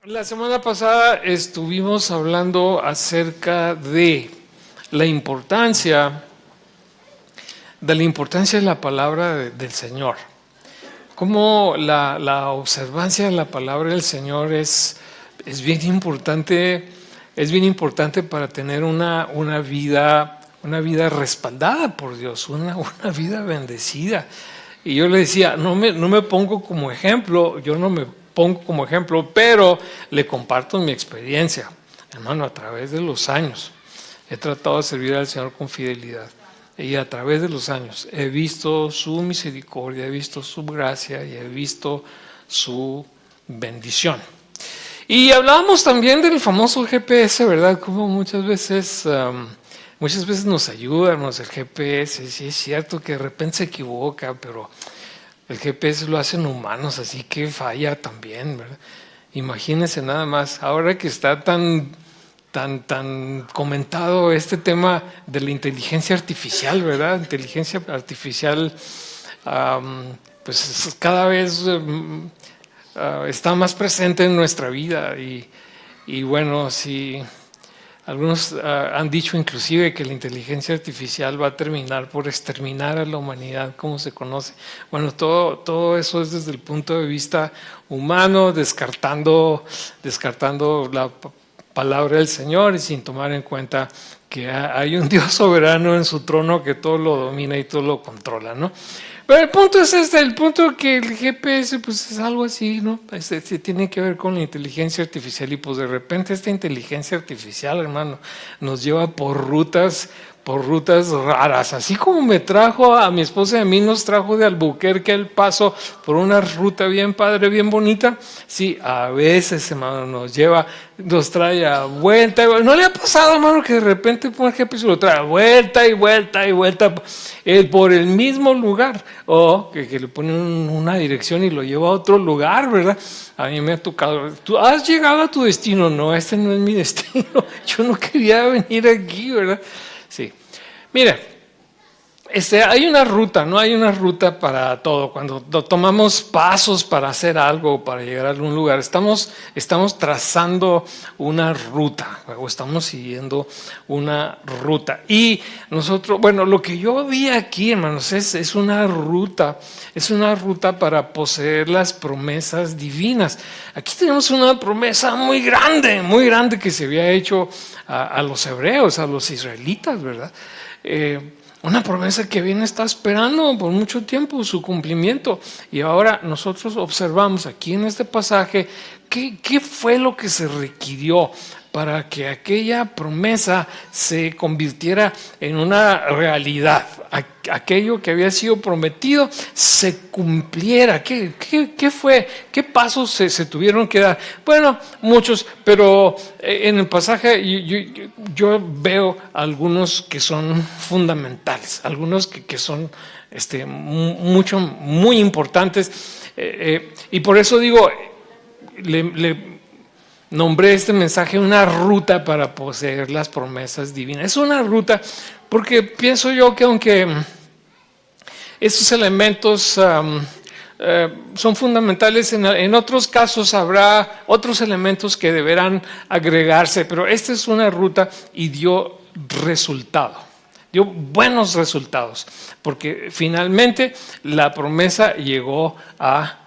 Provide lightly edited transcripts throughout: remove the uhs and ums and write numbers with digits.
La semana pasada estuvimos hablando acerca de la importancia de la palabra del Señor. Cómo la observancia de la palabra del Señor es bien importante para tener una vida respaldada por Dios, una vida bendecida. Y yo le decía, no me pongo como ejemplo, yo no me pongo como ejemplo, pero le comparto mi experiencia, hermano, a través de los años. He tratado de servir al Señor con fidelidad. Y a través de los años he visto su misericordia, he visto su gracia y he visto su bendición. Y hablábamos también del famoso GPS, ¿verdad? Como muchas veces nos ayuda, el GPS. Sí, es cierto que de repente se equivoca, pero el GPS lo hacen humanos, así que falla también, ¿verdad? Imagínense nada más, ahora que está tan comentado este tema de la inteligencia artificial, ¿verdad? Inteligencia artificial, pues cada vez está más presente en nuestra vida y bueno, si algunos han dicho inclusive que la inteligencia artificial va a terminar por exterminar a la humanidad como se conoce. Bueno, todo eso es desde el punto de vista humano, descartando la palabra del Señor y sin tomar en cuenta que hay un Dios soberano en su trono que todo lo domina y todo lo controla, ¿no? Pero el punto es el punto que el GPS pues es algo así, ¿no? Tiene que ver con la inteligencia artificial y pues de repente esta inteligencia artificial, hermano, nos lleva por rutas raras, así como me trajo a mi esposa y a mí, nos trajo de Albuquerque al Paso por una ruta bien padre, bien bonita. Sí, a veces, hermano, nos trae a vuelta. ¿No le ha pasado, hermano, que de repente pone el GPS y lo trae a vuelta y vuelta y vuelta por el mismo lugar? O que le ponen una dirección y lo lleva a otro lugar, ¿verdad? A mí me ha tocado. ¿Tú has llegado a tu destino? No, este no es mi destino. Yo no quería venir aquí, ¿verdad? Sí. Mire, hay una ruta, ¿no? Hay una ruta para todo. Cuando tomamos pasos para hacer algo, para llegar a algún lugar, estamos trazando una ruta, o estamos siguiendo una ruta. Y nosotros, bueno, lo que yo vi aquí, hermanos, es una ruta para poseer las promesas divinas. Aquí tenemos una promesa muy grande que se había hecho a los hebreos, a los israelitas, ¿verdad? Una promesa que bien está esperando por mucho tiempo su cumplimiento. Y ahora nosotros observamos aquí en este pasaje qué fue lo que se requirió para que aquella promesa se convirtiera en una realidad. Aquello que había sido prometido se cumpliera. ¿Qué fue? ¿Qué pasos se tuvieron que dar? Bueno, muchos, pero en el pasaje yo veo algunos que son fundamentales, algunos que son muy importantes. Y por eso digo, le nombré este mensaje una ruta para poseer las promesas divinas. Es una ruta porque pienso yo que aunque estos elementos son fundamentales, en otros casos habrá otros elementos que deberán agregarse, pero esta es una ruta y dio buenos resultados, porque finalmente la promesa llegó a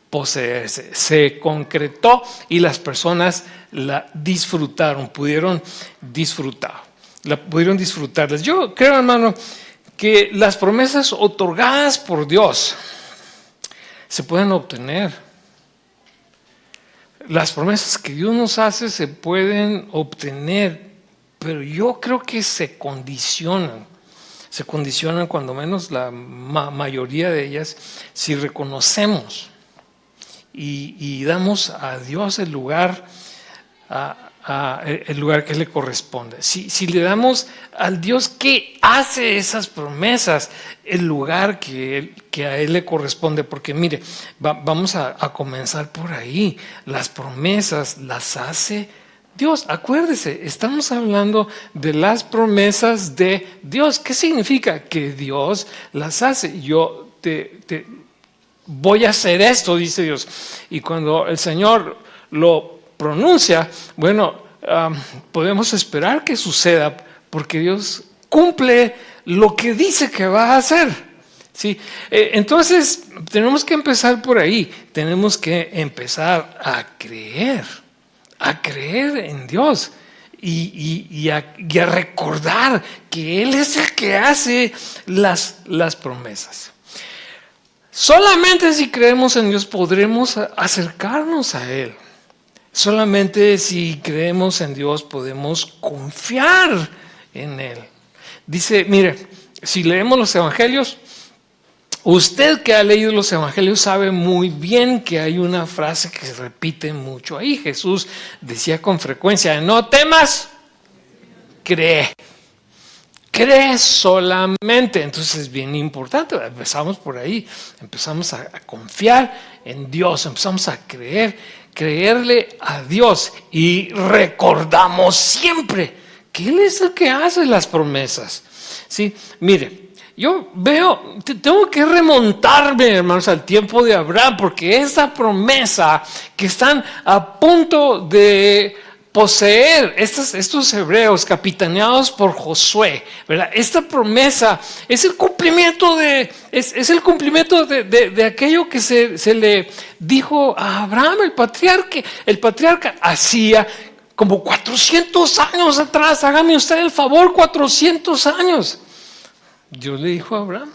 poseerse, se concretó y las personas la disfrutaron, pudieron disfrutarlas. Yo creo, hermano, que las promesas otorgadas por Dios se pueden obtener. Las promesas que Dios nos hace se pueden obtener, pero yo creo que se condicionan cuando menos la mayoría de ellas, si reconocemos y damos a Dios el lugar que le corresponde. Si le damos al Dios que hace esas promesas el lugar que a Él le corresponde, porque mire, vamos a comenzar por ahí. Las promesas las hace Dios. Acuérdese, estamos hablando de las promesas de Dios. ¿Qué significa? Que Dios las hace. Yo voy a hacer esto, dice Dios. Y cuando el Señor lo pronuncia, bueno, podemos esperar que suceda porque Dios cumple lo que dice que va a hacer. ¿Sí? Entonces, tenemos que empezar por ahí. Tenemos que empezar a creer en Dios y a recordar que Él es el que hace las promesas. Solamente si creemos en Dios podremos acercarnos a Él. Solamente si creemos en Dios podemos confiar en Él. Dice, mire, si leemos los evangelios, usted que ha leído los evangelios sabe muy bien que hay una frase que se repite mucho ahí. Jesús decía con frecuencia, no temas, cree. Cree solamente. Entonces es bien importante. Empezamos por ahí. Empezamos a confiar en Dios. Empezamos a creerle a Dios. Y recordamos siempre que Él es el que hace las promesas. ¿Sí? Mire, yo veo, tengo que remontarme, hermanos, al tiempo de Abraham, porque esa promesa que están a punto de poseer estos hebreos capitaneados por Josué, ¿verdad? Esta promesa es el cumplimiento de aquello que se le dijo a Abraham, el patriarca hacía como 400 años atrás. Hágame usted el favor, 400 años. Dios le dijo a Abraham,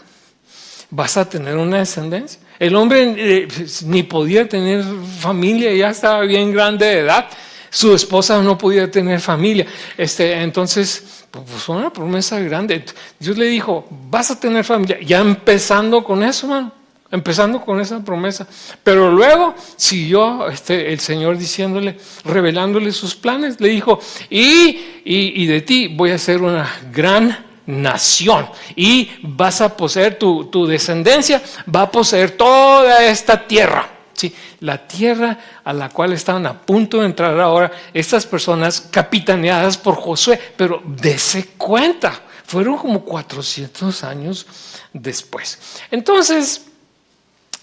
vas a tener una descendencia. El hombre ni podía tener familia, ya estaba bien grande de edad. Su esposa no podía tener familia. Entonces, pues fue una promesa grande. Dios le dijo, vas a tener familia. Ya empezando con eso, hermano. Empezando con esa promesa. Pero luego siguió el Señor diciéndole, revelándole sus planes. Le dijo, y de ti voy a hacer una gran nación. Y vas a poseer tu descendencia, va a poseer toda esta tierra. Sí, la tierra a la cual estaban a punto de entrar ahora estas personas capitaneadas por Josué, pero dese cuenta, fueron como 400 años después. Entonces,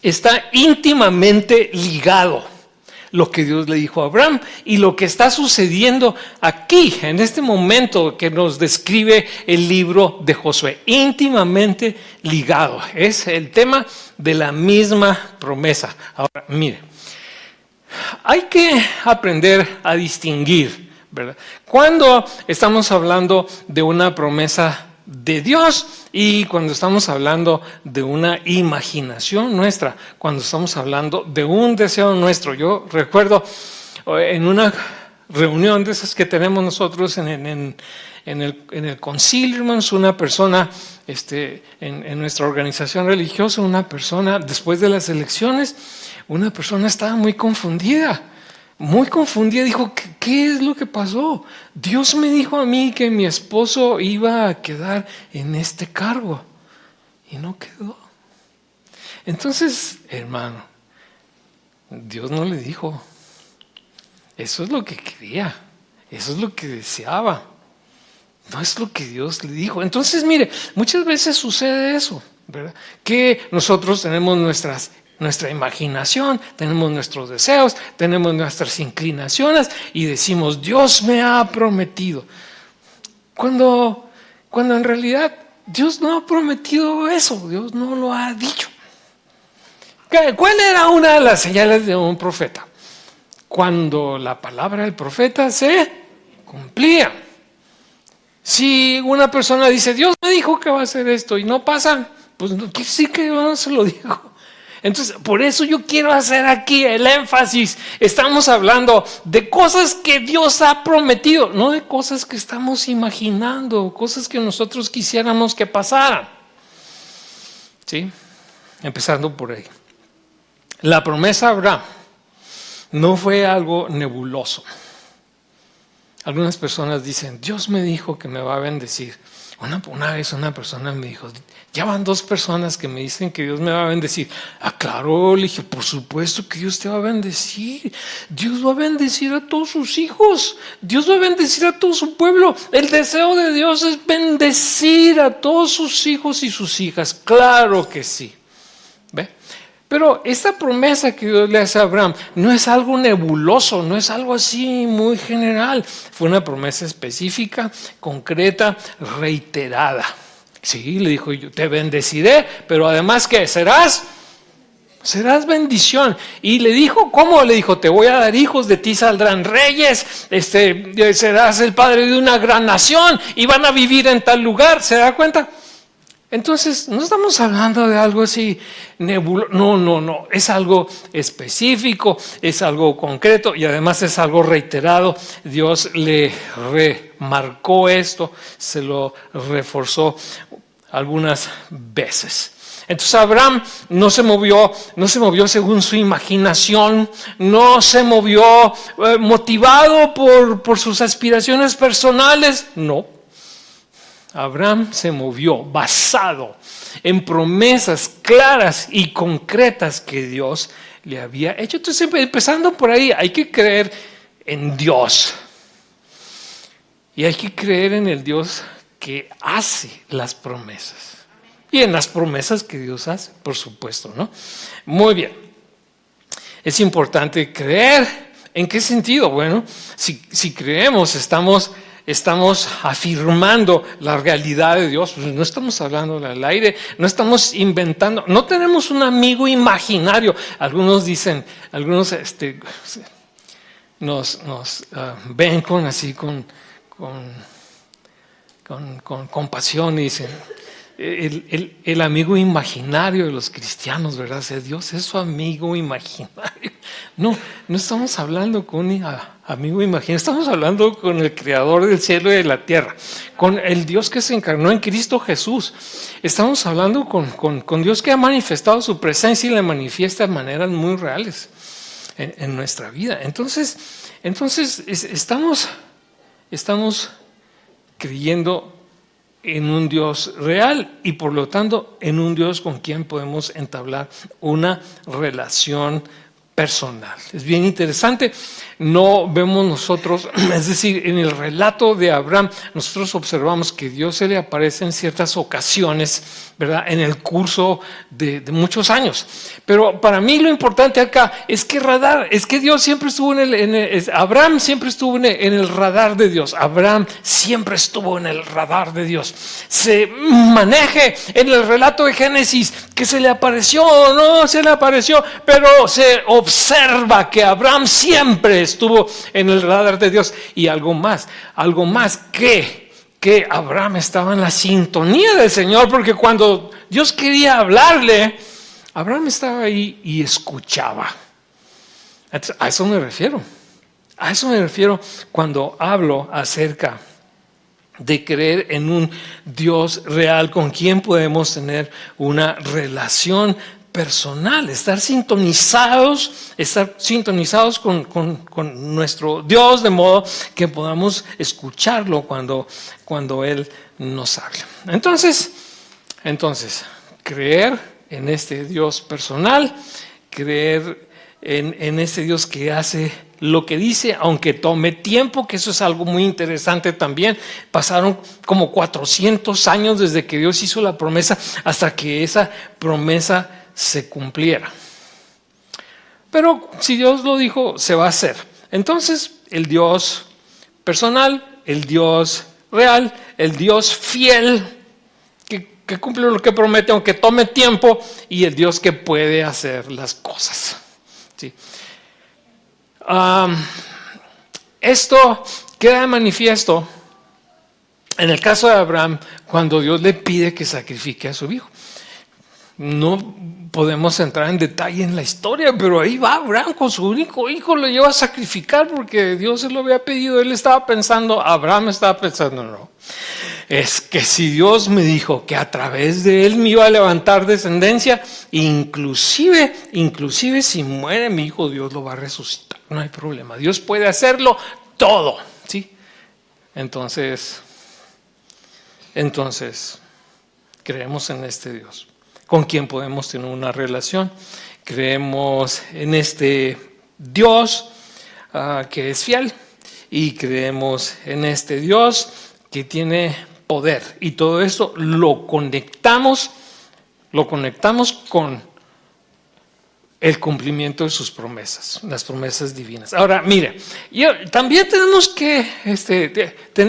está íntimamente ligado lo que Dios le dijo a Abraham y lo que está sucediendo aquí, en este momento que nos describe el libro de Josué. Íntimamente ligado. Es el tema de la misma promesa. Ahora, mire, hay que aprender a distinguir, ¿verdad? Cuando estamos hablando de una promesa de Dios y cuando estamos hablando de una imaginación nuestra, cuando estamos hablando de un deseo nuestro. Yo recuerdo en una reunión de esas que tenemos nosotros en el concilio, hermanos, una persona en nuestra organización religiosa, una persona después de las elecciones, una persona estaba muy confundida, dijo, ¿qué es lo que pasó? Dios me dijo a mí que mi esposo iba a quedar en este cargo y no quedó. Entonces, hermano, Dios no le dijo. Eso es lo que quería, eso es lo que deseaba, no es lo que Dios le dijo. Entonces, mire, muchas veces sucede eso, ¿verdad? Que nosotros tenemos nuestra imaginación, tenemos nuestros deseos, tenemos nuestras inclinaciones y decimos, Dios me ha prometido. Cuando en realidad Dios no ha prometido eso, Dios no lo ha dicho. ¿Cuál era una de las señales de un profeta? Cuando la palabra del profeta se cumplía. Si una persona dice, Dios me dijo que va a hacer esto y no pasa, pues sí que no se lo dijo. Entonces, por eso yo quiero hacer aquí el énfasis. Estamos hablando de cosas que Dios ha prometido, no de cosas que estamos imaginando, cosas que nosotros quisiéramos que pasaran. ¿Sí? Empezando por ahí. La promesa a Abraham no fue algo nebuloso. Algunas personas dicen, Dios me dijo que me va a bendecir. Una vez una persona me dijo, ya van 2 personas que me dicen que Dios me va a bendecir. Claro, le dije, por supuesto que Dios te va a bendecir. Dios va a bendecir a todos sus hijos. Dios va a bendecir a todo su pueblo. El deseo de Dios es bendecir a todos sus hijos y sus hijas. Claro que sí. ¿Ve? Pero esta promesa que Dios le hace a Abraham no es algo nebuloso, no es algo así muy general. Fue una promesa específica, concreta, reiterada. Sí, le dijo, yo te bendeciré, pero además, ¿qué? Serás bendición. Y le dijo, ¿cómo? Le dijo, te voy a dar hijos, de ti saldrán reyes, serás el padre de una gran nación y van a vivir en tal lugar. ¿Se da cuenta? Entonces, no estamos hablando de algo así nebuloso. No. Es algo específico, es algo concreto y además es algo reiterado. Dios le remarcó esto, se lo reforzó algunas veces. Entonces Abraham no se movió según su imaginación, no se movió motivado por sus aspiraciones personales, no. Abraham se movió basado en promesas claras y concretas que Dios le había hecho. Entonces, empezando por ahí, hay que creer en Dios. Y hay que creer en el Dios que hace las promesas. Y en las promesas que Dios hace, por supuesto, ¿no? Muy bien. Es importante creer. ¿En qué sentido? Bueno, si creemos, estamos afirmando la realidad de Dios. Pues no estamos hablando al aire, no estamos inventando, no tenemos un amigo imaginario. Algunos dicen, nos ven con compasión y dicen, el amigo imaginario de los cristianos, ¿verdad? O sea, Dios es su amigo imaginario. No estamos hablando con un amigo imaginario, estamos hablando con el creador del cielo y de la tierra, con el Dios que se encarnó en Cristo Jesús. Estamos hablando con Dios que ha manifestado su presencia y la manifiesta de maneras muy reales en nuestra vida. Entonces estamos creyendo en un Dios real y por lo tanto en un Dios con quien podemos entablar una relación personal. Es bien interesante. No vemos nosotros, es decir, en el relato de Abraham, nosotros observamos que Dios se le aparece en ciertas ocasiones, ¿verdad? En el curso de muchos años. Pero para mí lo importante acá es que Dios siempre estuvo Abraham siempre estuvo en el radar de Dios. Abraham siempre estuvo en el radar de Dios. Se maneje en el relato de Génesis que se le apareció o no se le apareció, pero se observa que Abraham siempre estuvo en el radar de Dios. Y algo más que Abraham estaba en la sintonía del Señor, porque cuando Dios quería hablarle, Abraham estaba ahí y escuchaba. A eso me refiero cuando hablo acerca de creer en un Dios real con quien podemos tener una relación personal, estar sintonizados con nuestro Dios, de modo que podamos escucharlo cuando Él nos habla. Entonces, creer en este Dios personal, creer en este Dios que hace lo que dice, aunque tome tiempo, que eso es algo muy interesante también. Pasaron como 400 años desde que Dios hizo la promesa hasta que esa promesa se cumpliera. Pero si Dios lo dijo, se va a hacer. Entonces, el Dios personal, el Dios real, el Dios fiel, que cumple lo que promete, aunque tome tiempo, y el Dios que puede hacer las cosas. ¿Sí? Esto queda de manifiesto en el caso de Abraham, cuando Dios le pide que sacrifique a su hijo. No podemos entrar en detalle en la historia, pero ahí va Abraham con su único hijo, lo lleva a sacrificar porque Dios se lo había pedido. Abraham estaba pensando, no, es que si Dios me dijo que a través de él me iba a levantar descendencia, inclusive si muere mi hijo, Dios lo va a resucitar, no hay problema, Dios puede hacerlo todo, ¿sí? Entonces creemos en este Dios con quien podemos tener una relación. Creemos en este Dios que es fiel, y creemos en este Dios que tiene poder, y todo esto lo conectamos con el cumplimiento de sus promesas, las promesas divinas. Ahora, mire, también tenemos que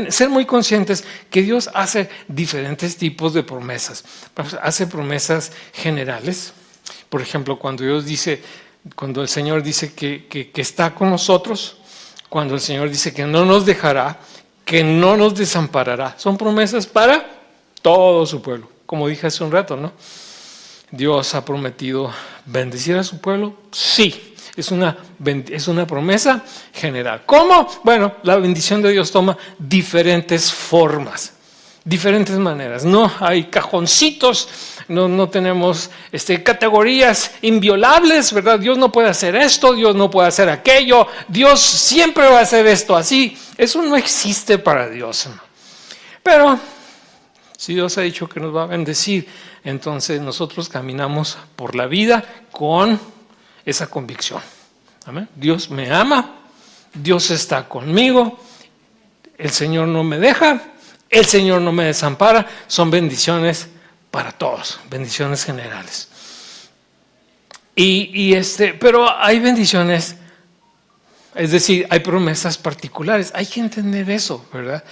ser muy conscientes que Dios hace diferentes tipos de promesas. Hace promesas generales. Por ejemplo, cuando el Señor dice que está con nosotros, cuando el Señor dice que no nos dejará, que no nos desamparará. Son promesas para todo su pueblo. Como dije hace un rato, ¿no? Dios ha prometido bendecir a su pueblo. Sí, es una promesa general. ¿Cómo? Bueno, la bendición de Dios toma diferentes formas, diferentes maneras. No hay cajoncitos, no tenemos categorías inviolables, ¿verdad? Dios no puede hacer esto, Dios no puede hacer aquello, Dios siempre va a hacer esto así. Eso no existe para Dios. Pero si Dios ha dicho que nos va a bendecir, entonces nosotros caminamos por la vida con esa convicción. ¿Amén? Dios me ama, Dios está conmigo, el Señor no me deja, el Señor no me desampara. Son bendiciones para todos, bendiciones generales. Pero hay bendiciones, es decir, hay promesas particulares. Hay que entender eso, ¿verdad?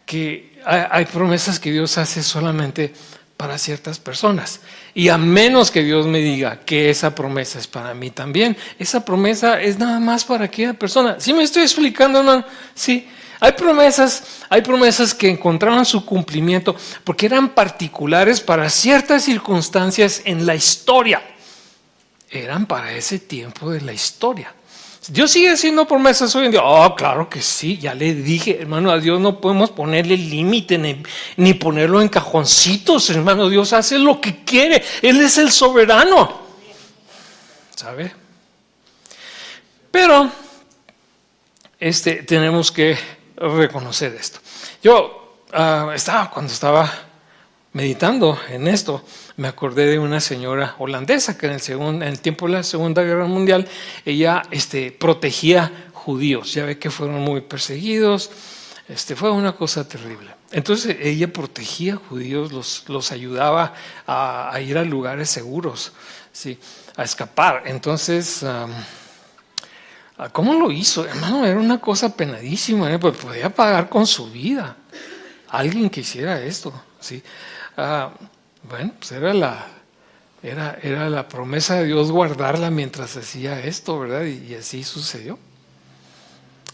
Que hay promesas que Dios hace solamente para ciertas personas. Y a menos que Dios me diga que esa promesa es para mí también, esa promesa es nada más para aquella persona. ¿Sí me estoy explicando, hermano? Sí. Hay promesas que encontraron su cumplimiento porque eran particulares para ciertas circunstancias en la historia. Eran para ese tiempo de la historia. ¿Dios sigue haciendo promesas hoy en día? Oh, claro que sí, ya le dije, hermano, a Dios no podemos ponerle límite ni ponerlo en cajoncitos, hermano. Dios hace lo que quiere, Él es el soberano, ¿sabe? Pero tenemos que reconocer esto. Yo cuando estaba meditando en esto, me acordé de una señora holandesa que en el tiempo de la Segunda Guerra Mundial, ella protegía judíos. Ya ve que fueron muy perseguidos, fue una cosa terrible. Entonces ella protegía judíos, los ayudaba a ir a lugares seguros, ¿sí? A escapar. Entonces, ¿cómo lo hizo? Hermano, era una cosa penadísima, ¿eh? Pues podía pagar con su vida alguien que hiciera esto, ¿sí? Bueno, pues era la promesa de Dios guardarla mientras hacía esto, ¿verdad? Y así sucedió.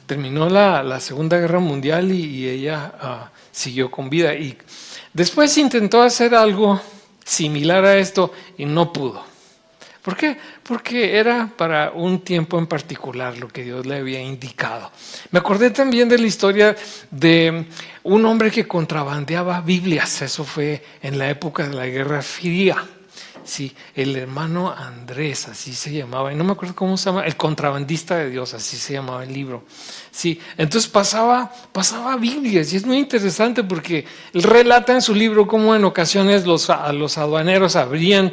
Terminó la Segunda Guerra Mundial y ella siguió con vida. Y después intentó hacer algo similar a esto y no pudo. ¿Por qué? Porque era para un tiempo en particular lo que Dios le había indicado. Me acordé también de la historia de un hombre que contrabandeaba Biblias. Eso fue en la época de la Guerra Fría. Sí, el hermano Andrés, así se llamaba, y no me acuerdo cómo se llama, el contrabandista de Dios, así se llamaba el libro. Sí, entonces pasaba Biblias, y es muy interesante porque él relata en su libro cómo en ocasiones los aduaneros abrían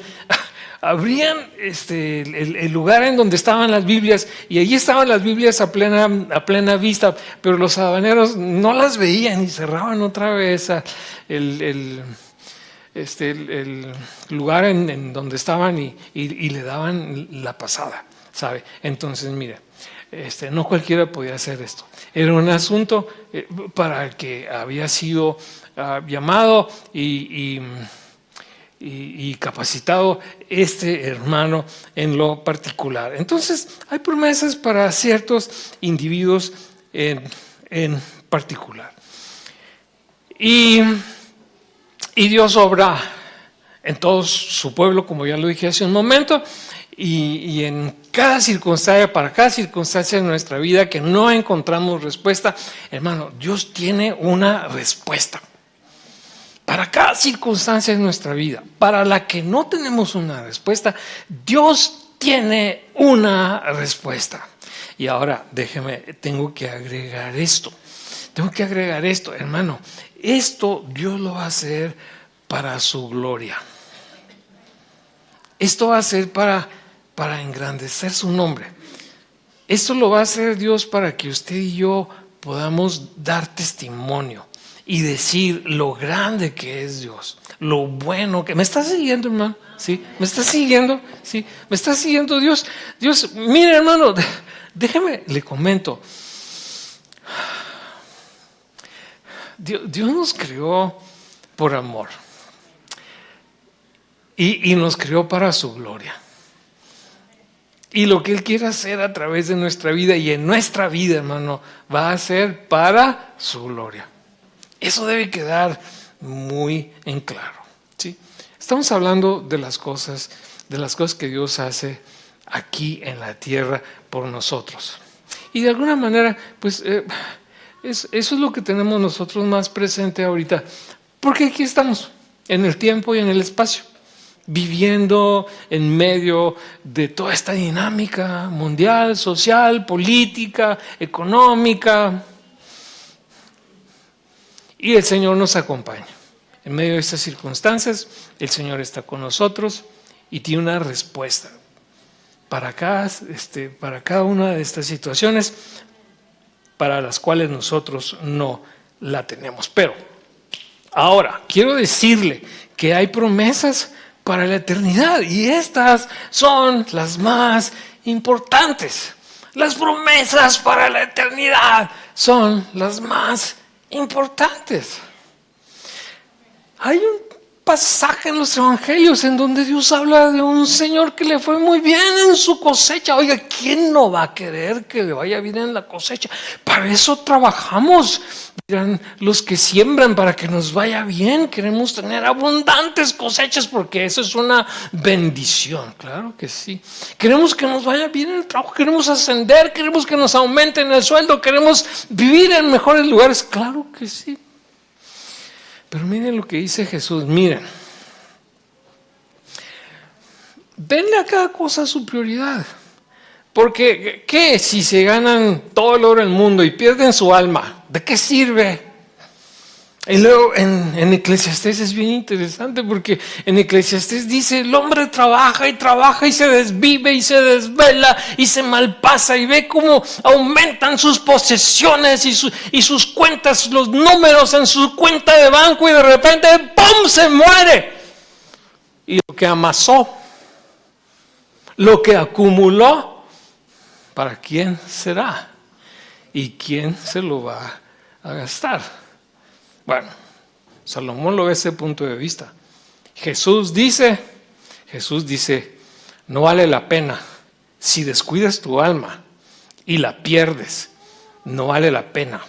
el lugar en donde estaban las Biblias, y allí estaban las Biblias a plena vista, pero los aduaneros no las veían y cerraban otra vez el lugar en donde estaban y le daban la pasada, ¿sabe? Entonces, mire, no cualquiera podía hacer esto. Era un asunto para el que había sido llamado y capacitado hermano en lo particular. Entonces, hay promesas para ciertos individuos en particular. Y Dios obra en todo su pueblo, como ya lo dije hace un momento, y en cada circunstancia, para cada circunstancia de nuestra vida que no encontramos respuesta, hermano, Dios tiene una respuesta. Para cada circunstancia de nuestra vida, para la que no tenemos una respuesta, Dios tiene una respuesta. Y ahora, tengo que agregar esto, hermano. Esto Dios lo va a hacer para su gloria. Esto va a ser para engrandecer su nombre. Esto lo va a hacer Dios para que usted y yo podamos dar testimonio y decir lo grande que es Dios. lo bueno que... ¿Me estás siguiendo, hermano? ¿Sí? ¿Me estás siguiendo? ¿Sí? ¿Me estás siguiendo, Dios? Dios, mire, hermano, déjeme, le comento. Dios nos creó por amor y nos creó para su gloria. Y lo que Él quiere hacer a través de nuestra vida y en nuestra vida, hermano, va a ser para su gloria. Eso debe quedar muy en claro, ¿sí? Estamos hablando de las cosas que Dios hace aquí en la tierra por nosotros. Y de alguna manera, pues, eso es lo que tenemos nosotros más presente ahorita. Porque aquí estamos, en el tiempo y en el espacio, viviendo en medio de toda esta dinámica mundial, social, política, económica. Y el Señor nos acompaña. En medio de estas circunstancias, el Señor está con nosotros y tiene una respuesta para cada una de estas situaciones para las cuales nosotros no la tenemos. Pero ahora, quiero decirle que hay promesas para la eternidad y estas son las más importantes. Las promesas para la eternidad son las más importantes. Hay un pasaje en los evangelios en donde Dios habla de un señor que le fue muy bien en su cosecha. Oiga, ¿quién no va a querer que le vaya bien en la cosecha? Para eso trabajamos, dirán los que siembran, para que nos vaya bien. Queremos tener abundantes cosechas porque eso es una bendición, claro que sí. Queremos que nos vaya bien en el trabajo, queremos ascender, queremos que nos aumenten el sueldo, queremos vivir en mejores lugares, claro que sí. Pero miren lo que dice Jesús, miren. Denle a cada cosa su prioridad. Porque, ¿qué si se ganan todo el oro del mundo y pierden su alma? ¿De qué sirve? Y luego en Eclesiastés es bien interesante porque en Eclesiastés dice el hombre trabaja y se desvive y se desvela y se malpasa y ve cómo aumentan sus posesiones y sus cuentas, los números en su cuenta de banco y de repente ¡pum! Se muere. Y lo que amasó, lo que acumuló, ¿para quién será? ¿Y quién se lo va a gastar? Bueno, Salomón lo ve desde ese punto de vista. Jesús dice, no vale la pena. Si descuidas tu alma y la pierdes, no vale la pena.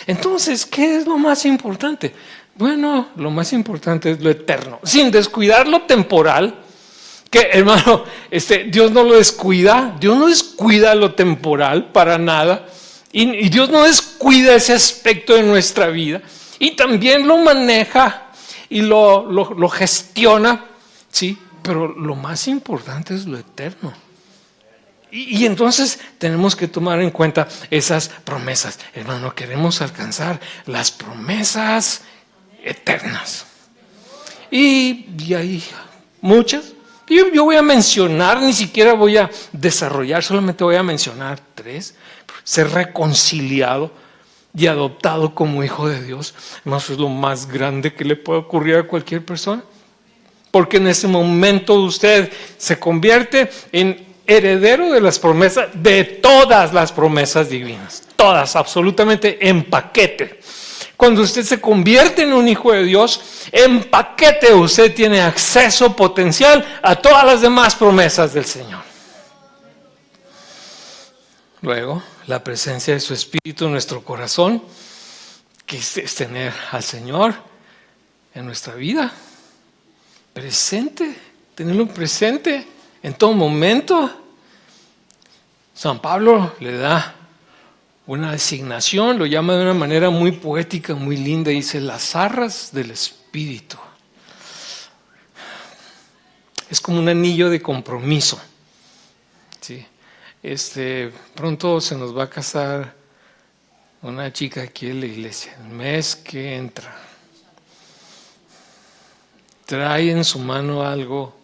Entonces, ¿qué es lo más importante? Bueno, lo más importante es lo eterno. Sin descuidar lo temporal, que hermano, Dios no lo descuida. Dios no descuida lo temporal para nada. Y Dios no descuida ese aspecto de nuestra vida. Y también lo maneja y lo gestiona, ¿sí? Pero lo más importante es lo eterno. Y entonces tenemos que tomar en cuenta esas promesas. Hermano, queremos alcanzar las promesas eternas. Y hay muchas. Yo voy a mencionar, ni siquiera voy a desarrollar, solamente voy a mencionar 3. Ser reconciliado y adoptado como hijo de Dios. Eso es lo más grande que le puede ocurrir a cualquier persona. Porque en ese momento usted se convierte en heredero de las promesas, de todas las promesas divinas. Todas, absolutamente en paquete. Cuando usted se convierte en un hijo de Dios, en paquete usted tiene acceso potencial a todas las demás promesas del Señor. Luego, la presencia de su Espíritu en nuestro corazón, que es tener al Señor en nuestra vida, presente, tenerlo presente en todo momento. San Pablo le da una designación, lo llama de una manera muy poética, muy linda, dice las arras del Espíritu. Es como un anillo de compromiso, ¿sí? Pronto se nos va a casar una chica aquí en la iglesia, el mes que entra. Trae en su mano algo,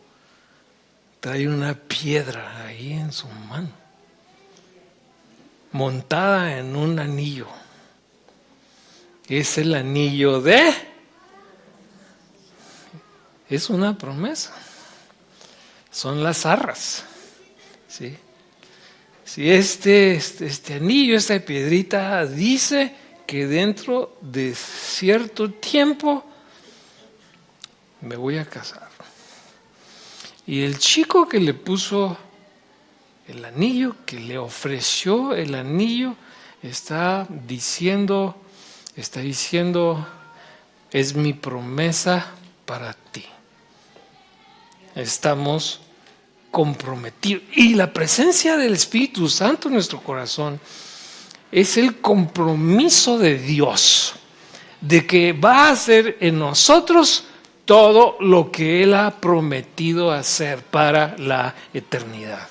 trae una piedra ahí en su mano, montada en un anillo. Es el anillo de es una promesa. Son las arras, ¿sí? Si este anillo, esta piedrita dice que dentro de cierto tiempo me voy a casar. Y el chico que le puso el anillo, que le ofreció el anillo, está diciendo, es mi promesa para ti. Estamos comprometidos. Y la presencia del Espíritu Santo en nuestro corazón es el compromiso de Dios, de que va a hacer en nosotros todo lo que Él ha prometido hacer para la eternidad.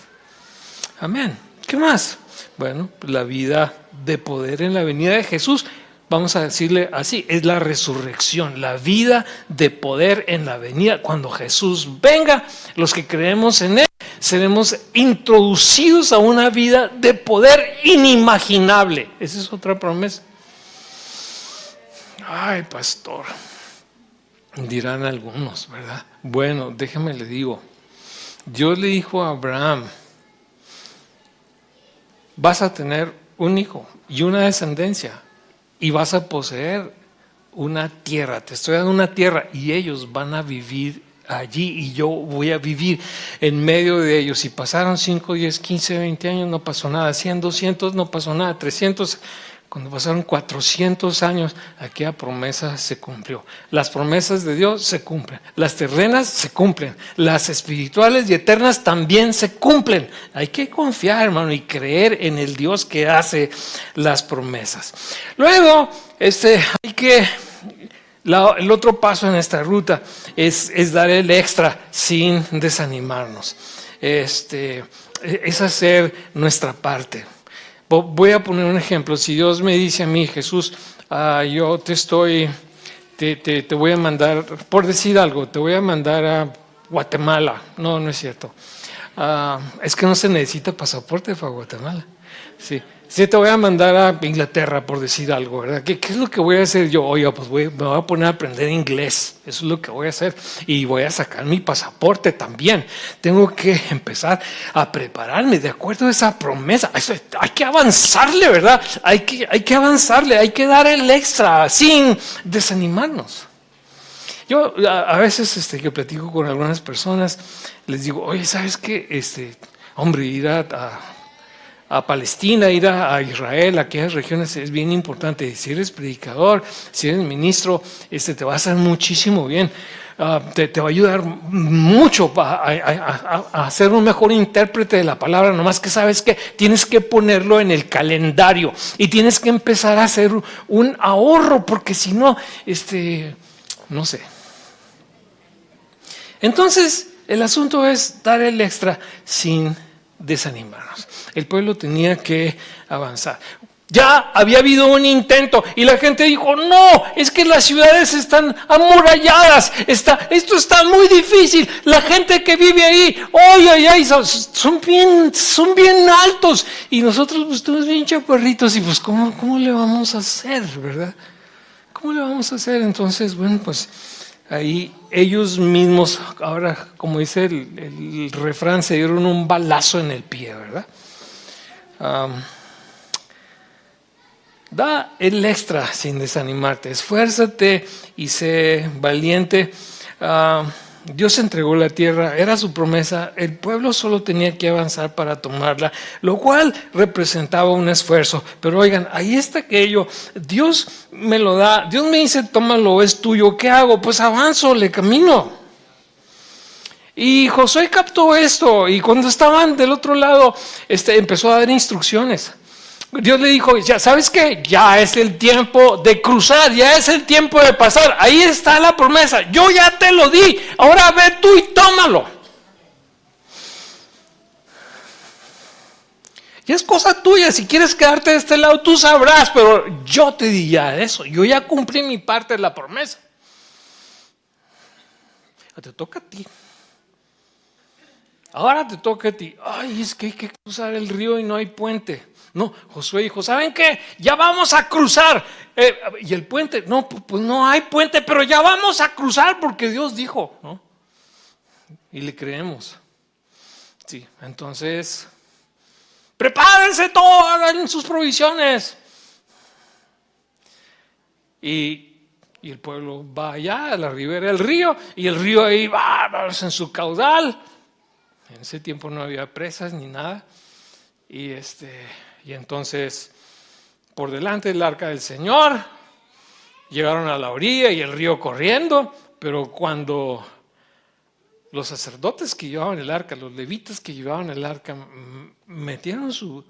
Amén. ¿Qué más? Bueno, la vida de poder en la venida de Jesús, vamos a decirle así, es la resurrección, la vida de poder en la venida. Cuando Jesús venga, los que creemos en Él, seremos introducidos a una vida de poder inimaginable. Esa es otra promesa. Ay, pastor, dirán algunos, ¿verdad? Bueno, déjeme le digo, Dios le dijo a Abraham, vas a tener un hijo y una descendencia y vas a poseer una tierra, te estoy dando una tierra y ellos van a vivir allí y yo voy a vivir en medio de ellos. Si pasaron 5, 10, 15, 20 años no pasó nada, 100, 200 no pasó nada, 300, cuando pasaron 400 años, aquella promesa se cumplió. Las promesas de Dios se cumplen, las terrenas se cumplen, las espirituales y eternas también se cumplen. Hay que confiar, hermano, y creer en el Dios que hace las promesas. Luego, hay que... el otro paso en esta ruta es dar el extra sin desanimarnos. Es hacer nuestra parte. Voy a poner un ejemplo. Si Dios me dice a mí, Jesús, yo te voy a mandar, por decir algo, te voy a mandar a Guatemala. No es cierto. Es que no se necesita pasaporte para Guatemala. Sí, te voy a mandar a Inglaterra, por decir algo, ¿verdad? ¿Qué es lo que voy a hacer yo? Oiga, pues me voy a poner a aprender inglés. Eso es lo que voy a hacer. Y voy a sacar mi pasaporte también. Tengo que empezar a prepararme de acuerdo a esa promesa. Hay que avanzarle, ¿verdad? Hay que avanzarle, hay que dar el extra sin desanimarnos. Yo a veces que platico con algunas personas, les digo, oye, ¿sabes qué? Hombre, ir a Palestina, ir a Israel, a aquellas regiones es bien importante. Si eres predicador, si eres ministro, te va a hacer muchísimo bien. Te va a ayudar mucho a ser un mejor intérprete de la palabra. Nomás que sabes que tienes que ponerlo en el calendario y tienes que empezar a hacer un ahorro, porque si no, no sé. Entonces, el asunto es dar el extra sin desanimarnos. El pueblo tenía que avanzar. Ya había habido un intento y la gente dijo, no, es que las ciudades están amuralladas, esto está muy difícil, la gente que vive ahí, son bien altos y nosotros pues estamos bien chaparritos y pues ¿cómo le vamos a hacer, verdad? ¿Cómo le vamos a hacer? Entonces, bueno, pues ahí ellos mismos, ahora como dice el refrán, se dieron un balazo en el pie, ¿verdad? Da el extra sin desanimarte, esfuérzate y sé valiente. Dios entregó la tierra, era su promesa, el pueblo solo tenía que avanzar para tomarla, lo cual representaba un esfuerzo. Pero oigan, ahí está aquello, Dios me lo da, Dios me dice, tómalo, es tuyo, ¿qué hago? Pues avanzo, le camino. Y Josué captó esto y cuando estaban del otro lado, empezó a dar instrucciones. Dios le dijo, ya sabes qué, ya es el tiempo de cruzar, ya es el tiempo de pasar, ahí está la promesa, yo ya te lo di, ahora ve tú y tómalo. Y es cosa tuya, si quieres quedarte de este lado tú sabrás, pero yo te di ya eso, yo ya cumplí mi parte de la promesa. Te toca a ti. Ahora te toca a ti. Ay, es que hay que cruzar el río y no hay puente. No, Josué dijo, ¿saben qué? Ya vamos a cruzar. Y el puente, no, pues no hay puente, pero ya vamos a cruzar porque Dios dijo, ¿no? y le creemos. Sí, entonces, prepárense todos, hagan sus provisiones. Y el pueblo va allá a la ribera del río, y el río ahí va en su caudal. En ese tiempo no había presas ni nada. Y entonces, por delante del arca del Señor, llegaron a la orilla y el río corriendo. Pero cuando los sacerdotes que llevaban el arca, los levitas que llevaban el arca, metieron su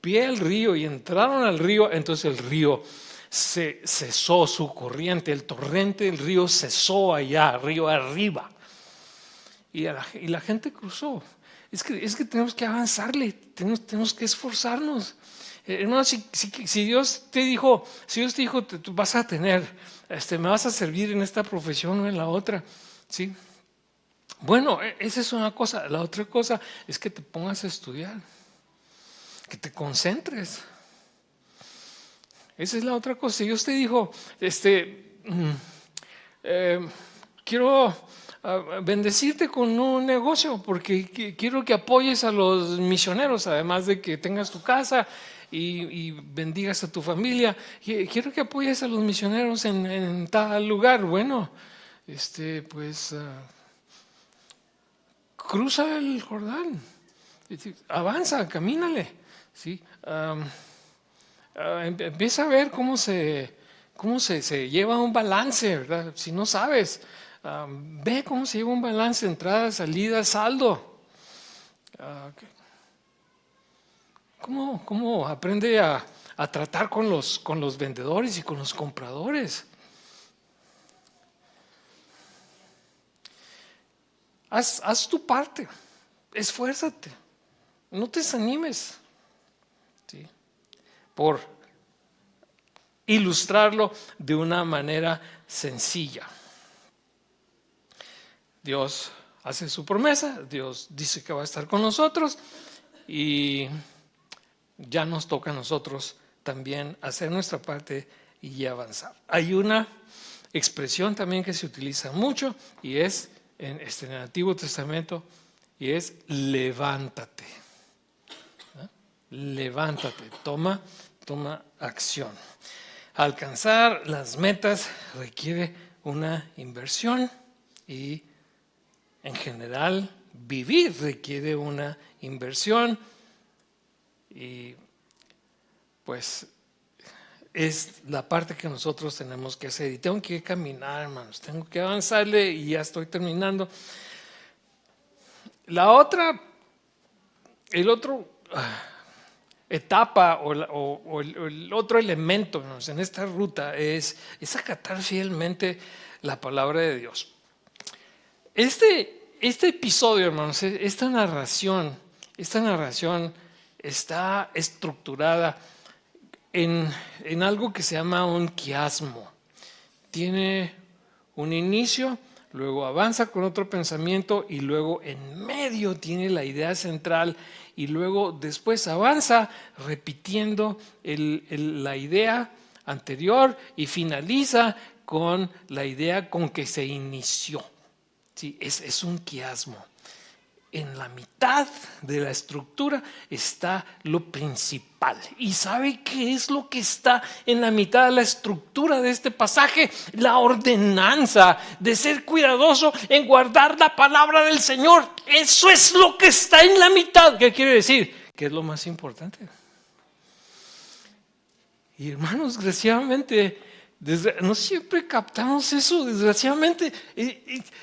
pie al río y entraron al río, entonces el río cesó su corriente, el torrente del río cesó allá, río arriba. Y la gente cruzó. Es que tenemos que avanzarle, tenemos que esforzarnos. Hermano, si Dios te dijo, tú vas a tener, me vas a servir en esta profesión o en la otra, ¿sí? Bueno, esa es una cosa. La otra cosa es que te pongas a estudiar, que te concentres. Esa es la otra cosa. Si Dios te dijo, quiero bendecirte con un negocio porque quiero que apoyes a los misioneros, además de que tengas tu casa y bendigas a tu familia. Quiero que apoyes a los misioneros en tal lugar. Bueno, pues cruza el Jordán, avanza, camínale, ¿sí? Empieza a ver cómo se lleva un balance, ¿verdad? Si no sabes, ve cómo se lleva un balance, entrada, salida, saldo. ¿Cómo aprende a tratar con los vendedores y con los compradores? Haz tu parte, esfuérzate, no te desanimes, ¿sí? Por ilustrarlo de una manera sencilla. Dios hace su promesa, Dios dice que va a estar con nosotros y ya nos toca a nosotros también hacer nuestra parte y avanzar. Hay una expresión también que se utiliza mucho y es en el Antiguo Testamento, y es levántate. ¿No? Levántate, toma acción. Alcanzar las metas requiere una inversión y en general vivir requiere una inversión y pues es la parte que nosotros tenemos que hacer. Y tengo que caminar, hermanos, tengo que avanzarle y ya estoy terminando. El otro etapa o el otro elemento, hermanos, en esta ruta es acatar fielmente la palabra de Dios. Este episodio, hermanos, esta narración está estructurada en algo que se llama un quiasmo. Tiene un inicio, luego avanza con otro pensamiento y luego en medio tiene la idea central y luego después avanza repitiendo la idea anterior y finaliza con la idea con que se inició. Sí, es un quiasmo. En la mitad de la estructura está lo principal. ¿Y sabe qué es lo que está en la mitad de la estructura de este pasaje? La ordenanza de ser cuidadoso en guardar la palabra del Señor. Eso es lo que está en la mitad. ¿Qué quiere decir? ¿Qué es lo más importante? Y hermanos, desgraciadamente, no siempre captamos eso, desgraciadamente.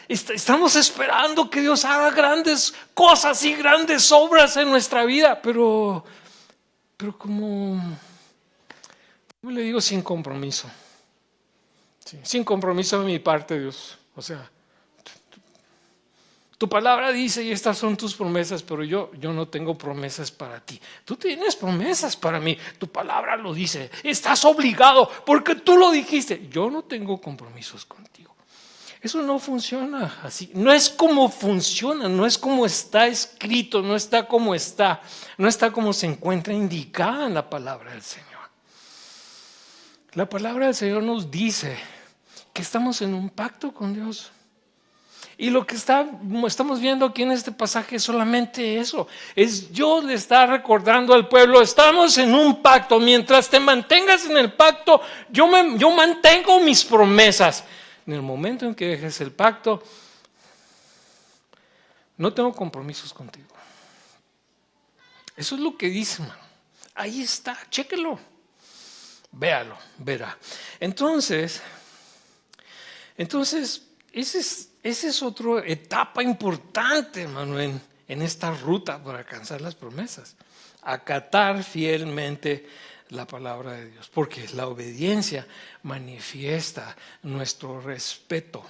Estamos esperando que Dios haga grandes cosas y grandes obras en nuestra vida, pero ¿cómo le digo? Sin compromiso. Sí, sin compromiso de mi parte, Dios. O sea, tu palabra dice y estas son tus promesas, pero yo no tengo promesas para ti. Tú tienes promesas para mí, tu palabra lo dice, estás obligado porque tú lo dijiste. Yo no tengo compromisos contigo. Eso no funciona así, no es como funciona, no es como está escrito, no está como se encuentra indicada en la palabra del Señor. La palabra del Señor nos dice que estamos en un pacto con Dios. Y lo que estamos viendo aquí en este pasaje es solamente eso. Es Dios le está recordando al pueblo, estamos en un pacto. Mientras te mantengas en el pacto, yo mantengo mis promesas. En el momento en que dejes el pacto, no tengo compromisos contigo. Eso es lo que dice, hermano. Ahí está, chéquelo. Véalo, verá. Entonces, esa es otra etapa importante, hermano, en esta ruta para alcanzar las promesas. Acatar fielmente la palabra de Dios, porque la obediencia manifiesta nuestro respeto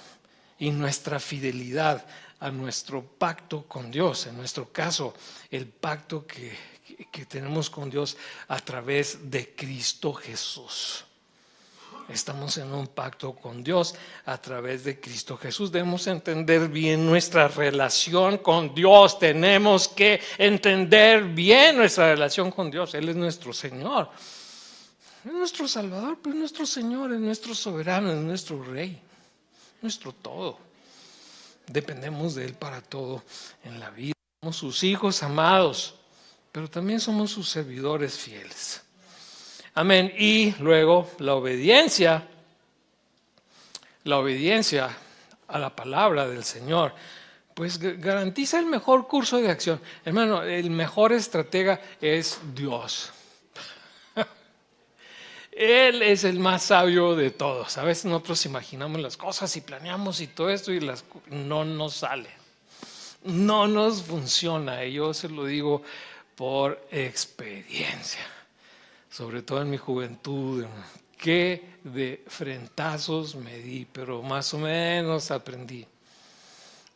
y nuestra fidelidad a nuestro pacto con Dios. En nuestro caso, el pacto que tenemos con Dios a través de Cristo Jesús. Estamos en un pacto con Dios a través de Cristo Jesús. Debemos entender bien nuestra relación con Dios. Tenemos que entender bien nuestra relación con Dios. Él es nuestro Señor. Es nuestro Salvador, pero es nuestro Señor, es nuestro soberano, es nuestro Rey, nuestro todo. Dependemos de Él para todo en la vida. Somos sus hijos amados, pero también somos sus servidores fieles. Amén. Y luego la obediencia a la palabra del Señor, pues garantiza el mejor curso de acción. Hermano, el mejor estratega es Dios. Él es el más sabio de todos. A veces nosotros imaginamos las cosas y planeamos y todo esto y no nos sale. No nos funciona. Y yo se lo digo por experiencia. Sobre todo en mi juventud, que de frentazos me di, pero más o menos aprendí.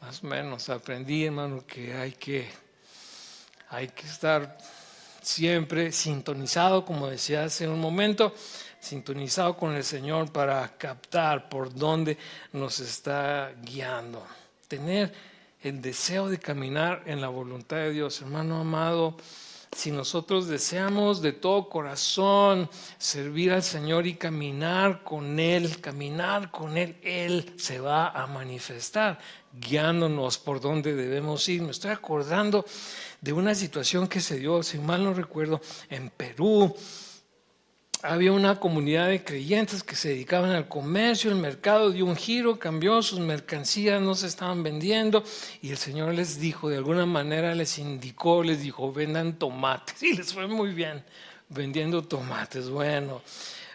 Hermano, que hay que estar siempre sintonizado, como decía hace un momento, sintonizado con el Señor para captar por dónde nos está guiando. Tener el deseo de caminar en la voluntad de Dios, hermano amado. Si nosotros deseamos de todo corazón servir al Señor y caminar con Él, Él se va a manifestar, guiándonos por donde debemos ir. Me estoy acordando de una situación que se dio, si mal no recuerdo, en Perú. Había una comunidad de creyentes que se dedicaban al comercio, el mercado dio un giro, cambió, sus mercancías no se estaban vendiendo y el Señor les dijo, de alguna manera les dijo, vendan tomates, y les fue muy bien vendiendo tomates. Bueno,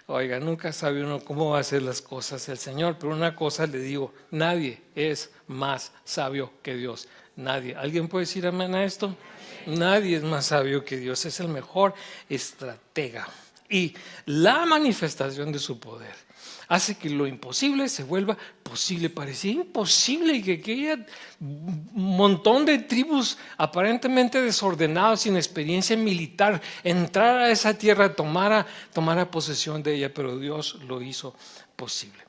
oiga, nunca sabe uno cómo va a hacer las cosas el Señor, pero una cosa le digo, nadie es más sabio que Dios, nadie. ¿Alguien puede decir amén a esto? Nadie es más sabio que Dios, es el mejor estratega. Y la manifestación de su poder hace que lo imposible se vuelva posible. Parecía imposible que aquella montón de tribus aparentemente desordenadas, sin experiencia militar, entrara a esa tierra, tomara posesión de ella, pero Dios lo hizo posible.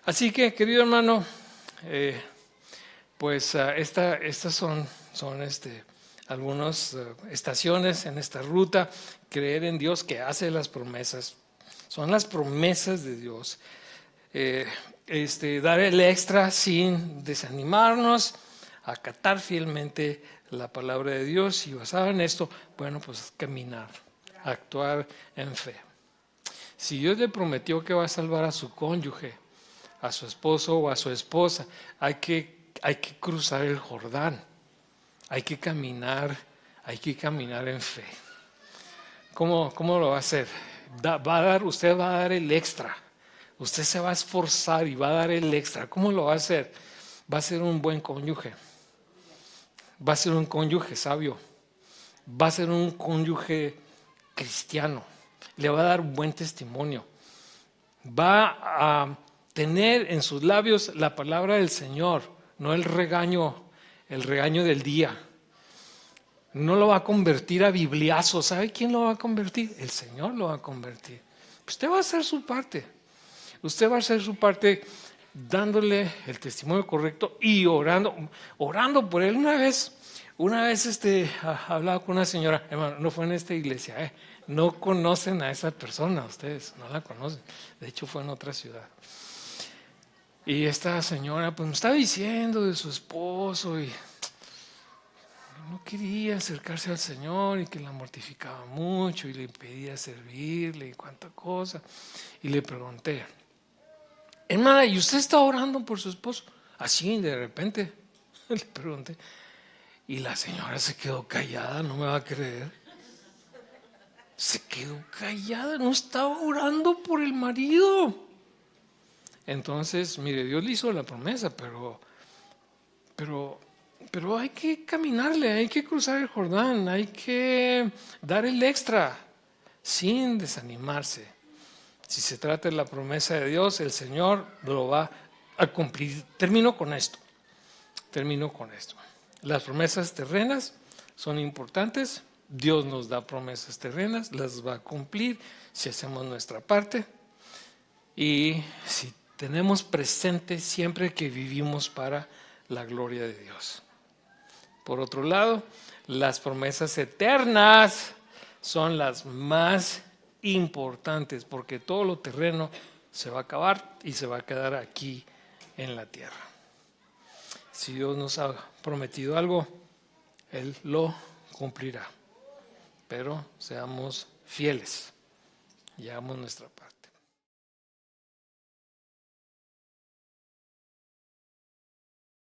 Así que, querido hermano, estas son algunas estaciones en esta ruta. Creer en Dios que hace las promesas, son las promesas de Dios. Dar el extra sin desanimarnos, acatar fielmente la palabra de Dios y basado en esto, bueno, pues caminar, actuar en fe. Si Dios le prometió que va a salvar a su cónyuge, a su esposo o a su esposa, hay que cruzar el Jordán. Hay que caminar en fe. ¿Cómo lo va a hacer? Usted va a dar el extra. Usted se va a esforzar y va a dar el extra. ¿Cómo lo va a hacer? Va a ser un buen cónyuge. Va a ser un cónyuge sabio. Va a ser un cónyuge cristiano. Le va a dar un buen testimonio. Va a tener en sus labios la palabra del Señor, no el regaño del día. No lo va a convertir a bibliazo. ¿Sabe quién lo va a convertir? El Señor lo va a convertir. Usted va a hacer su parte. Usted va a hacer su parte dándole el testimonio correcto y orando por él. Una vez hablaba con una señora, hermano, no fue en esta iglesia, no conocen a esa persona, ustedes no la conocen. De hecho fue en otra ciudad. Y esta señora pues me estaba diciendo de su esposo y no quería acercarse al Señor y que la mortificaba mucho y le impedía servirle y cuánta cosa. Y le pregunté, hermana, ¿y usted está orando por su esposo? Así de repente le pregunté. Y la señora se quedó callada, no me va a creer. Se quedó callada, no estaba orando por el marido. Entonces, mire, Dios le hizo la promesa, pero hay que caminarle, hay que cruzar el Jordán, hay que dar el extra sin desanimarse. Si se trata de la promesa de Dios, el Señor lo va a cumplir. Termino con esto. Las promesas terrenas son importantes. Dios nos da promesas terrenas, las va a cumplir si hacemos nuestra parte y si tenemos presente siempre que vivimos para la gloria de Dios. Por otro lado, las promesas eternas son las más importantes porque todo lo terreno se va a acabar y se va a quedar aquí en la tierra. Si Dios nos ha prometido algo, Él lo cumplirá. Pero seamos fieles y hagamos nuestra parte.